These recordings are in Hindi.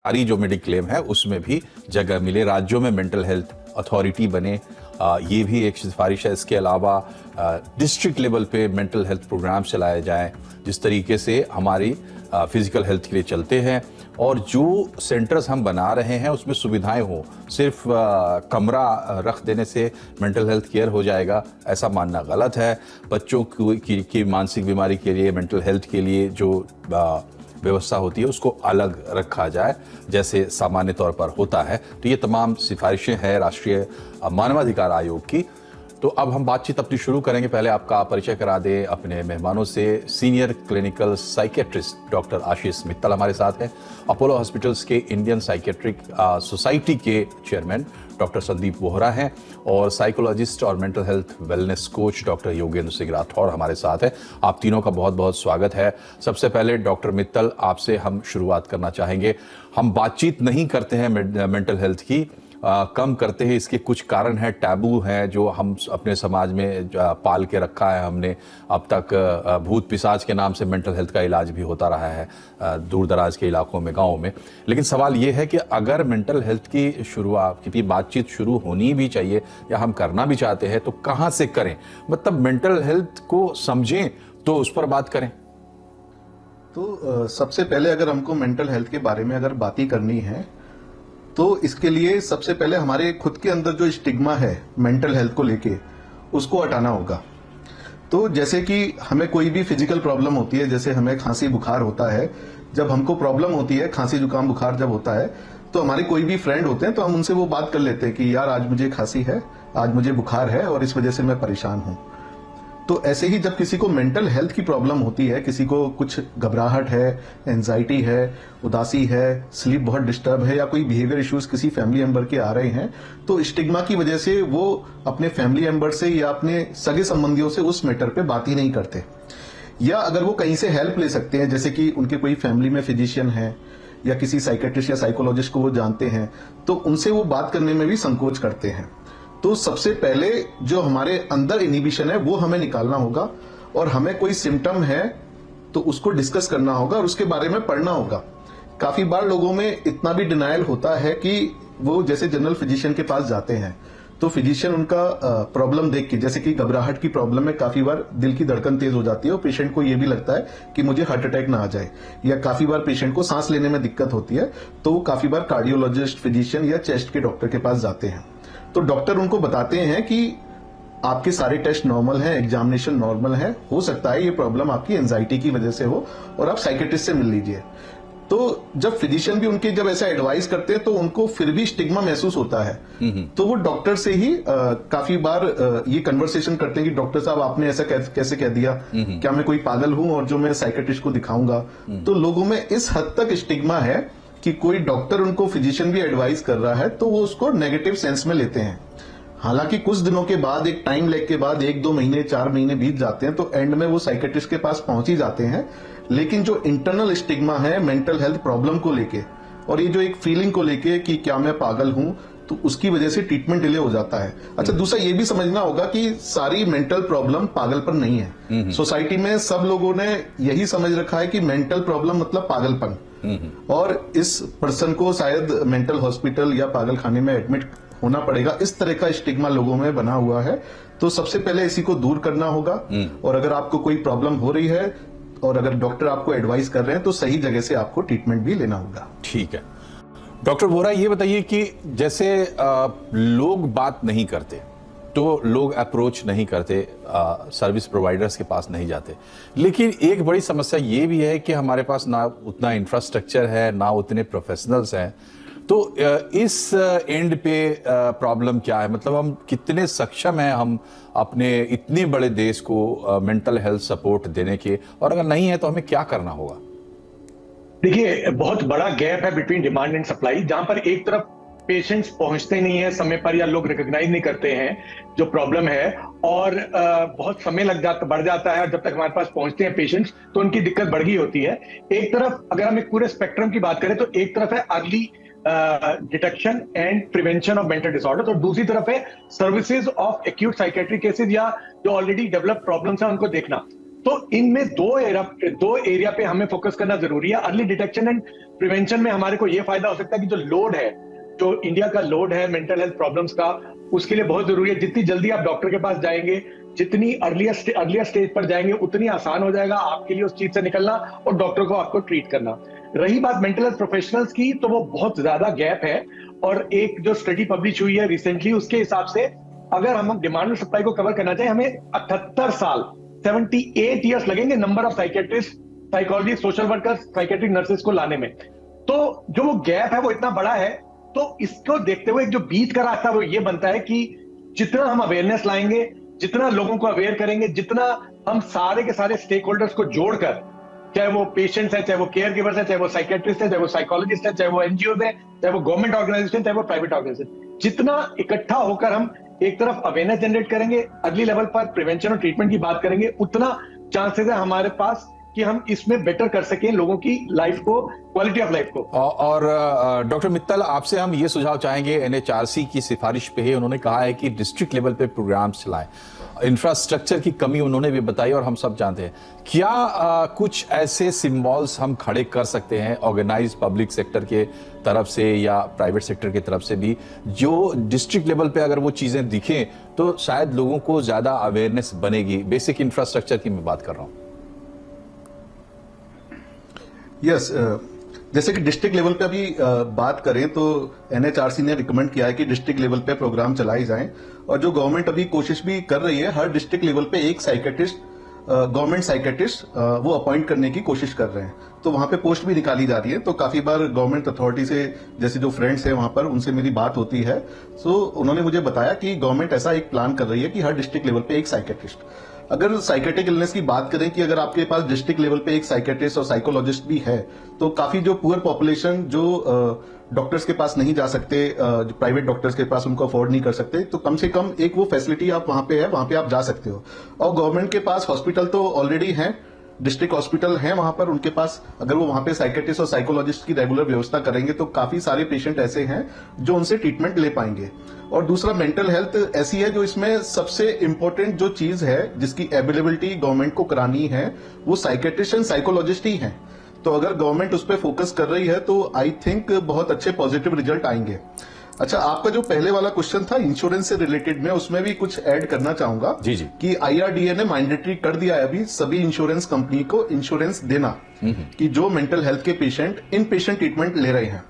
सारी जो मेडिक्लेम है उसमें भी जगह मिले, राज्यों में मेंटल हेल्थ अथॉरिटी बने, ये भी एक सिफारिश है। इसके अलावा डिस्ट्रिक्ट लेवल पे मेंटल हेल्थ प्रोग्राम चलाए जाएं, जिस तरीके से हमारी फिजिकल हेल्थ के लिए चलते हैं। और जो सेंटर्स हम बना रहे हैं उसमें सुविधाएं हो, सिर्फ कमरा रख देने से मेंटल हेल्थ केयर हो जाएगा ऐसा मानना गलत है। बच्चों की मानसिक बीमारी के लिए, मेंटल हेल्थ के लिए जो व्यवस्था होती है उसको अलग रखा जाए जैसे सामान्य तौर पर होता है। तो ये तमाम सिफारिशें हैं राष्ट्रीय मानवाधिकार आयोग की। तो अब हम बातचीत अपनी शुरू करेंगे। पहले आपका परिचय करा दें अपने मेहमानों से। सीनियर क्लिनिकल साइकेट्रिस्ट डॉक्टर आशीष मित्तल हमारे साथ हैं। अपोलो हॉस्पिटल्स के इंडियन साइकेट्रिक सोसाइटी के चेयरमैन डॉक्टर संदीप बोहरा हैं और साइकोलॉजिस्ट और mental health wellness coach doctor Yogendra Singh Rathore हमारे साथ हैं। आप तीनों का बहुत बहुत स्वागत है। सबसे पहले डॉक्टर मित्तल, आपसे हम शुरुआत करना चाहेंगे। हम बातचीत नहीं करते हैं मेंटल हेल्थ की, कम करते हैं। इसके कुछ कारण हैं, टैबू हैं जो हम अपने समाज में पाल के रखा है हमने अब तक। भूत पिशाच के नाम से मेंटल हेल्थ का इलाज भी होता रहा है दूर दराज के इलाकों में, गाँव में। लेकिन सवाल ये है कि अगर मेंटल हेल्थ की शुरुआत की बातचीत शुरू होनी भी चाहिए या हम करना भी चाहते हैं तो कहाँ से करें? मतलब मेंटल हेल्थ को समझें तो उस पर बात करें। तो सबसे पहले अगर हमको मेंटल हेल्थ के बारे में अगर बात ही करनी है तो इसके लिए सबसे पहले हमारे खुद के अंदर जो स्टिग्मा है मेंटल हेल्थ को लेके उसको हटाना होगा। तो जैसे कि हमें कोई भी फिजिकल प्रॉब्लम होती है, जैसे हमें खांसी बुखार होता है, जब हमको प्रॉब्लम होती है खांसी जुकाम बुखार जब होता है तो हमारे कोई भी फ्रेंड होते हैं तो हम उनसे वो बात कर लेते हैं कि यार आज मुझे खांसी है, आज मुझे बुखार है और इस वजह से मैं परेशान हूं। तो ऐसे ही जब किसी को मेंटल हेल्थ की प्रॉब्लम होती है, किसी को कुछ घबराहट है, एंजाइटी है, उदासी है, स्लीप बहुत डिस्टर्ब है या कोई बिहेवियर इश्यूज किसी फैमिली मेंबर के आ रहे हैं, तो स्टिग्मा की वजह से वो अपने फैमिली मेंबर से या अपने सगे संबंधियों से उस मैटर पे बात ही नहीं करते। या अगर वो कहीं से हेल्प ले सकते हैं, जैसे कि उनके कोई फैमिली में फिजिशियन है या किसी साइकेट्रिस्ट या साइकोलॉजिस्ट को वो जानते हैं, तो उनसे वो बात करने में भी संकोच करते हैं। तो सबसे पहले जो हमारे अंदर इनिबिशन है वो हमें निकालना होगा और हमें कोई सिम्टम है तो उसको डिस्कस करना होगा और उसके बारे में पढ़ना होगा। काफी बार लोगों में इतना भी डिनायल होता है कि वो जैसे जनरल फिजिशियन के पास जाते हैं तो फिजिशियन उनका प्रॉब्लम देख के, जैसे कि घबराहट की प्रॉब्लम में काफी बार दिल की धड़कन तेज हो जाती है और पेशेंट को ये भी लगता है कि मुझे हार्ट अटैक ना आ जाए, या काफी बार पेशेंट को सांस लेने में दिक्कत होती है तो वो काफी बार कार्डियोलॉजिस्ट, फिजिशियन या चेस्ट के डॉक्टर के पास जाते हैं। तो डॉक्टर उनको बताते हैं कि आपके सारे टेस्ट नॉर्मल हैं, एग्जामिनेशन नॉर्मल है, हो सकता है ये प्रॉब्लम आपकी एंजाइटी की वजह से हो और आप साइकेट्रिस्ट से मिल लीजिए। तो जब फिजिशियन भी उनके जब ऐसा एडवाइस करते हैं तो उनको फिर भी स्टिग्मा महसूस होता है, तो वो डॉक्टर से ही काफी बार ये कन्वर्सेशन करते हैं कि डॉक्टर साहब आपने ऐसा कैसे कह दिया, क्या मैं कोई पागल हूं और जो मैं साइकेट्रिस्ट को दिखाऊंगा। तो लोगों में इस हद तक स्टिग्मा है कि कोई डॉक्टर उनको फिजिशियन भी एडवाइस कर रहा है तो वो उसको नेगेटिव सेंस में लेते हैं। हालांकि कुछ दिनों के बाद, एक टाइम लैग के बाद, 1-2 महीने 4 महीने बीत जाते हैं तो एंड में वो साइकेट्रिस्ट के पास पहुंच ही जाते हैं। लेकिन जो इंटरनल स्टिग्मा है मेंटल हेल्थ प्रॉब्लम को लेके और ये जो एक फीलिंग को लेके कि क्या मैं पागल हूं, तो उसकी वजह से ट्रीटमेंट डिले हो जाता है। अच्छा, दूसरा ये भी समझना होगा कि सारी मेंटल प्रॉब्लम पागलपन नहीं है। सोसाइटी में सब लोगों ने यही समझ रखा है कि मेंटल प्रॉब्लम मतलब पागलपन, और इस पर्सन को शायद मेंटल हॉस्पिटल या पागल खाने में एडमिट होना पड़ेगा, इस तरह का स्टिग्मा लोगों में बना हुआ है। तो सबसे पहले इसी को दूर करना होगा और अगर आपको कोई प्रॉब्लम हो रही है और अगर डॉक्टर आपको एडवाइस कर रहे हैं तो सही जगह से आपको ट्रीटमेंट भी लेना होगा। ठीक है डॉक्टर बोहरा, ये बताइए कि जैसे लोग बात नहीं करते तो लोग अप्रोच नहीं करते, सर्विस प्रोवाइडर्स के पास नहीं जाते, लेकिन एक बड़ी समस्या ये भी है कि हमारे पास ना उतना इंफ्रास्ट्रक्चर है, ना उतने प्रोफेशनल्स हैं। तो इस एंड पे प्रॉब्लम क्या है? मतलब हम कितने सक्षम हैं हम अपने इतने बड़े देश को मेंटल हेल्थ सपोर्ट देने के, और अगर नहीं है तो हमें क्या करना होगा? देखिए, बहुत बड़ा गैप है बिटवीन डिमांड एंड सप्लाई, जहां पर एक तरफ पेशेंट्स पहुंचते नहीं है समय पर या लोग रिकॉग्नाइज नहीं करते हैं जो प्रॉब्लम है, और बहुत समय बढ़ जाता है, और जब तक हमारे पास पहुंचते हैं पेशेंट्स तो उनकी दिक्कत बढ़ गई होती है। एक तरफ अगर हम एक पूरे स्पेक्ट्रम की बात करें तो एक तरफ है early detection and prevention of mental disorders, और दूसरी तरफ है services of acute psychiatric cases या जो ऑलरेडी डेवलप प्रॉब्लम्स हैं उनको देखना। तो इनमें दो एरिया पे हमें फोकस करना जरूरी है। अर्ली डिटेक्शन एंड प्रिवेंशन में हमारे को ये फायदा हो सकता है कि जो लोड है, जो इंडिया का लोड है मेंटल हेल्थ प्रॉब्लम्स का, उसके लिए बहुत जरूरी है। जितनी जल्दी आप डॉक्टर के पास जाएंगे, जितनी अर्लियर स्टेज पर जाएंगे, उतनी आसान हो जाएगा आपके लिए उस चीज से निकलना और डॉक्टर को आपको ट्रीट करना। रही बात मेंटल हेल्थ प्रोफेशनल्स की, तो वो बहुत ज्यादा गैप है। और एक जो स्टडी पब्लिश हुई है रिसेंटली, उसके हिसाब से अगर हम डिमांड और सप्लाई को कवर करना चाहें, हमें 78 साल 78 ईयर्स लगेंगे number of psychiatrist, psychologist, social workers, psychiatric nurses को लाने में। तो जो वो गैप है वो इतना बड़ा है। तो इसको देखते हुए एक जो बीच का रास्ता वो ये बनता है कि जितना हम अवेयरनेस लाएंगे, जितना लोगों को अवेयर करेंगे, जितना हम सारे के सारे स्टेक होल्डर्स को जोड़कर, चाहे वो पेशेंट्स है, चाहे वो केयर गिवर्स है, चाहे वो साइकेट्रिस्ट है, चाहे वो साइकोलॉजिस्ट है, चाहे वो एनजीओ है, चाहे वो गवर्नमेंट ऑर्गेनाइजेशन, चाहे वो प्राइवेट ऑर्गेनाइजेशन, जितना इकट्ठा होकर हम एक तरफ अवेयरनेस जनरेट करेंगे, अगली लेवल पर प्रिवेंशन और ट्रीटमेंट की बात करेंगे, उतना चांसेस है हमारे पास कि हम इसमें बेटर कर सकें लोगों की लाइफ को, क्वालिटी ऑफ लाइफ को। और डॉक्टर मित्तल, आपसे हम ये सुझाव चाहेंगे, एनएचआरसी की सिफारिश पे है, उन्होंने कहा है कि डिस्ट्रिक्ट लेवल पे प्रोग्राम्स चलाएं। इंफ्रास्ट्रक्चर की कमी उन्होंने भी बताई और हम सब जानते हैं। क्या कुछ ऐसे सिंबल्स हम खड़े कर सकते हैं ऑर्गेनाइज पब्लिक सेक्टर के तरफ से या प्राइवेट सेक्टर की तरफ से भी, जो डिस्ट्रिक्ट लेवल पे अगर वो चीजें दिखें तो शायद लोगों को ज्यादा अवेयरनेस बनेगी? बेसिक इंफ्रास्ट्रक्चर की मैं बात कर रहा हूं। यस, जैसे कि डिस्ट्रिक्ट लेवल पे अभी बात करें तो एनएचआरसी ने रिकमेंड किया है कि डिस्ट्रिक्ट लेवल पे प्रोग्राम चलाए जाएं, और जो गवर्नमेंट अभी कोशिश भी कर रही है, हर डिस्ट्रिक्ट लेवल पे एक साइकेट्रिस्ट, गवर्नमेंट साइकेट्रिस्ट वो अपॉइंट करने की कोशिश कर रहे हैं। तो वहां पे पोस्ट भी निकाली जा रही है। तो काफी बार गवर्नमेंट अथॉरिटी से, जैसे जो फ्रेंड्स हैं वहां पर, उनसे मेरी बात होती है। तो उन्होंने मुझे बताया कि गवर्नमेंट ऐसा एक प्लान कर रही है कि हर डिस्ट्रिक्ट लेवल पे एक साइकेट्रिस्ट। अगर साइकेट्रिक इलनेस की बात करें कि अगर आपके पास डिस्ट्रिक्ट लेवल पे एक साइकेट्रिस्ट और साइकोलॉजिस्ट भी है, तो काफी जो पुअर पॉपुलेशन जो डॉक्टर्स के पास नहीं जा सकते, जो प्राइवेट डॉक्टर्स के पास उनको अफोर्ड नहीं कर सकते, तो कम से कम एक वो फैसिलिटी आप वहां पे है, वहां पे आप जा सकते हो। और गवर्नमेंट के पास हॉस्पिटल तो ऑलरेडी है, डिस्ट्रिक्ट हॉस्पिटल है वहां पर, उनके पास अगर वो वहां पे साइकेट्रिस्ट और साइकोलॉजिस्ट की रेगुलर व्यवस्था करेंगे तो काफी सारे पेशेंट ऐसे हैं जो उनसे ट्रीटमेंट ले पाएंगे। और दूसरा, मेंटल हेल्थ ऐसी है जो इसमें सबसे इंपॉर्टेंट जो चीज है जिसकी अवेलेबिलिटी गवर्नमेंट को करानी है, वो साइकेट्रिस्ट एंड साइकोलॉजिस्ट ही है। तो अगर गवर्नमेंट उस पर फोकस कर रही है तो आई थिंक बहुत अच्छे पॉजिटिव रिजल्ट आएंगे। अच्छा, आपका जो पहले वाला क्वेश्चन था इंश्योरेंस से रिलेटेड, मैं उसमें भी कुछ ऐड करना चाहूंगा। जी जी। कि आईआरडीए ने मैंडेटरी कर दिया है अभी सभी इंश्योरेंस कंपनी को इंश्योरेंस देना कि जो मेंटल हेल्थ के पेशेंट इन पेशेंट ट्रीटमेंट ले रहे हैं।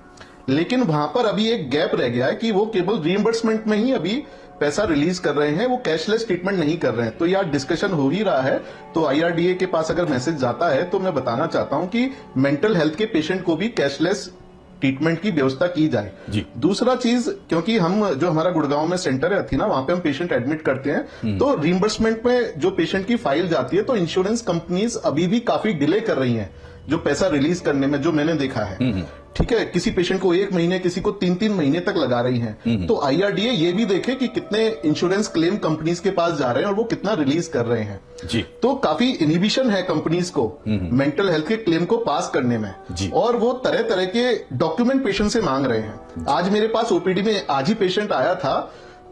लेकिन वहां पर अभी एक गैप रह गया है कि वो केवल रीइंबर्समेंट में ही अभी पैसा रिलीज कर रहे हैं, वो कैशलेस ट्रीटमेंट नहीं कर रहे हैं। तो यार डिस्कशन हो ही रहा है, तो आईआरडीए के पास अगर मैसेज जाता है तो मैं बताना चाहता हूं कि मेंटल हेल्थ के पेशेंट को भी कैशलेस ट्रीटमेंट की व्यवस्था की जाए। जी। दूसरा चीज, क्योंकि हम जो हमारा गुड़गांव में सेंटर है ना, वहां पे हम पेशेंट एडमिट करते हैं, तो रिइंबर्समेंट में जो पेशेंट की फाइल जाती है, तो इंश्योरेंस कंपनीज अभी भी काफी डिले कर रही हैं जो पैसा रिलीज करने में, जो मैंने देखा है। ठीक है, किसी पेशेंट को 1 महीने, किसी को 3-3 महीने तक लगा रही हैं। तो आईआरडीए ये भी देखे कि कितने इंश्योरेंस क्लेम कंपनीज के पास जा रहे हैं और वो कितना रिलीज कर रहे हैं। जी। तो काफी इनहिबिशन है कंपनीज को मेंटल हेल्थ के क्लेम को पास करने में। जी। और वो तरह तरह के डॉक्यूमेंट पेशेंट से मांग रहे हैं। आज मेरे पास ओपीडी में आज ही पेशेंट आया था,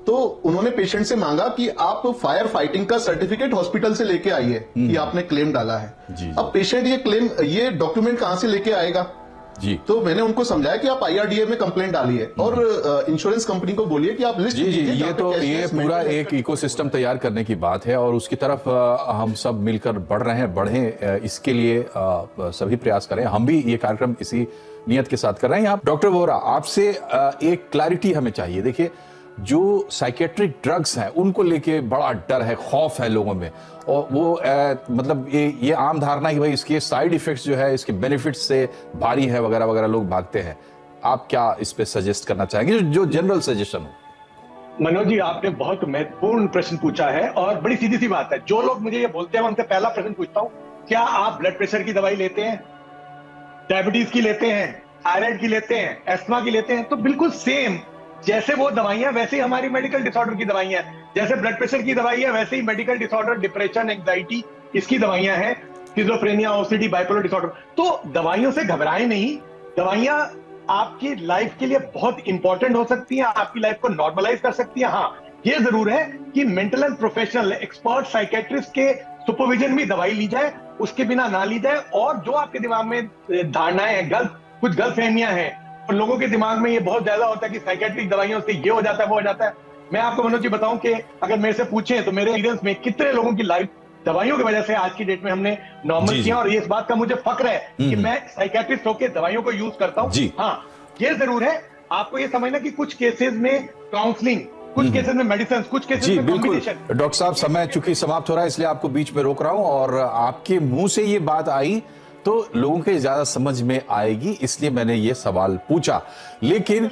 तो उन्होंने पेशेंट से मांगा कि आप फायर फाइटिंग का सर्टिफिकेट हॉस्पिटल से लेके आइए कि आपने क्लेम डाला है। जी। अब पेशेंट ये डॉक्यूमेंट कहां से लेके आएगा? जी। तो मैंने उनको समझाया कि आप आईआरडीए में कंप्लेंट डालिए और इंश्योरेंस कंपनी को बोलिए कि आप लिस्ट जी जी, कीजिए। ये पूरा एक इकोसिस्टम तैयार करने की बात है और उसकी तरफ हम सब मिलकर बढ़ें, इसके लिए सभी प्रयास करें। हम भी ये कार्यक्रम इसी नियत के साथ कर रहे हैं। यहाँ डॉक्टर वोहरा, आपसे एक क्लैरिटी हमें चाहिए। देखिए, जो साइकेट्रिक ड्रग्स हैं उनको लेके बड़ा डर है, खौफ है लोगों में, और वो मतलब ये आम धारणा कि भाई इसके साइड इफेक्ट्स जो है इसके बेनिफिट्स से भारी है वगैरह वगैरह, लोग भागते हैं। आप क्या इस पे सजेस्ट करना चाहेंगे, जो जनरल सजेशन हो? मनोज जी, आपने बहुत महत्वपूर्ण प्रश्न पूछा है और बड़ी सीधी सी बात है। जो लोग मुझे ये बोलते हैं, मैं उनसे पहला प्रश्न पूछता हूँ, क्या आप ब्लड प्रेशर की दवाई लेते हैं, डायबिटीज की लेते हैं, थायराइड की लेते हैं, एस्थमा की लेते हैं? तो बिल्कुल सेम, जैसे वो दवाइयां वैसे ही हमारी मेडिकल डिसऑर्डर की दवाइयां हैं। जैसे ब्लड प्रेशर की दवाइयां वैसे ही मेडिकल डिसऑर्डर, डिप्रेशन, एंजाइटी, इसकी दवाइयां हैं, स्किज़ोफ्रेनिया, ओसीडी, बाइपोलर डिसऑर्डर। तो दवाइयों से घबराएं नहीं। दवाइयां आपकी लाइफ के लिए बहुत इंपॉर्टेंट हो सकती हैं, आपकी लाइफ को नॉर्मलाइज कर सकती हैं। हाँ, ये जरूर है कि mental health professional, expert psychiatrist के सुपरविजन में दवाई ली जाए, उसके बिना ना ली जाए। और जो आपके दिमाग में धारणाएं हैं, कुछ गलतफहमियां हैं, और लोगों के दिमाग में ये बहुत ज्यादा होता है कि साइकेट्रिक दवाइयों से ये हो जाता है, वो हो जाता है। मैं आपको मनोज जी बताऊं कि अगर मेरे से पूछें तो मेरे एक्सपीरियंस में कितने लोगों की लाइफ दवाइयों की वजह से आज की डेट में हमने नॉर्मल जी, किया, जी। और ये इस बात का मुझे फक्र है कि मैं साइकेट्रिस्ट होकर दवाइयों को यूज करता हूं। जी। हाँ, ये जरूर है, आपको ये समझना कि कुछ केसेस में काउंसलिंग, कुछ केसेस में मेडिसिन, कुछ केसेस जी में बिल्कुल कॉम्बिनेशन। डॉक्टर साहब, समय चूंकि समाप्त हो रहा है इसलिए आपको बीच में रोक रहा हूं, और आपके मुंह से ये बात आई तो लोगों के ज्यादा समझ में आएगी, इसलिए मैंने ये सवाल पूछा। लेकिन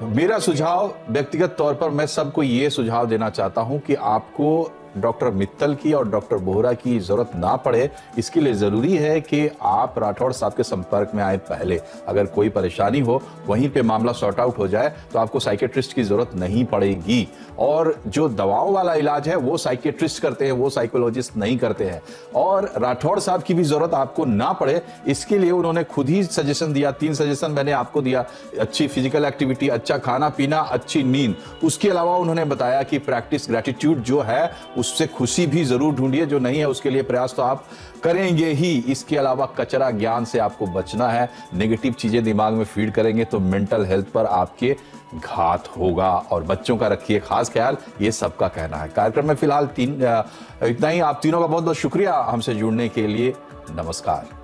मेरा सुझाव व्यक्तिगत तौर पर, मैं सबको ये सुझाव देना चाहता हूं कि आपको डॉक्टर मित्तल की और डॉक्टर बोहरा की जरूरत ना पड़े, इसके लिए जरूरी है कि आप राठौड़ साहब के संपर्क में आए पहले। अगर कोई परेशानी हो, वहीं पे मामला सॉर्ट आउट हो जाए तो आपको साइकेट्रिस्ट की जरूरत नहीं पड़ेगी। और जो दवाओं वाला इलाज है वो साइकेट्रिस्ट करते हैं, वो साइकोलॉजिस्ट नहीं करते हैं। और राठौड़ साहब की भी जरूरत आपको ना पड़े, इसके लिए उन्होंने खुद ही सजेशन दिया। 3 सजेशन मैंने आपको दिया: अच्छी फिजिकल एक्टिविटी, अच्छा खाना पीना, अच्छी नींद। उसके अलावा उन्होंने बताया कि प्रैक्टिस ग्रेटिट्यूड जो है उससे खुशी भी जरूर ढूंढिए, जो नहीं है उसके लिए प्रयास तो आप करेंगे ही। इसके अलावा कचरा ज्ञान से आपको बचना है। नेगेटिव चीजें दिमाग में फीड करेंगे तो मेंटल हेल्थ पर आपके घात होगा। और बच्चों का रखिए खास ख्याल, ये सबका कहना है। कार्यक्रम में फिलहाल इतना ही। आप तीनों का बहुत बहुत शुक्रिया हमसे जुड़ने के लिए। नमस्कार।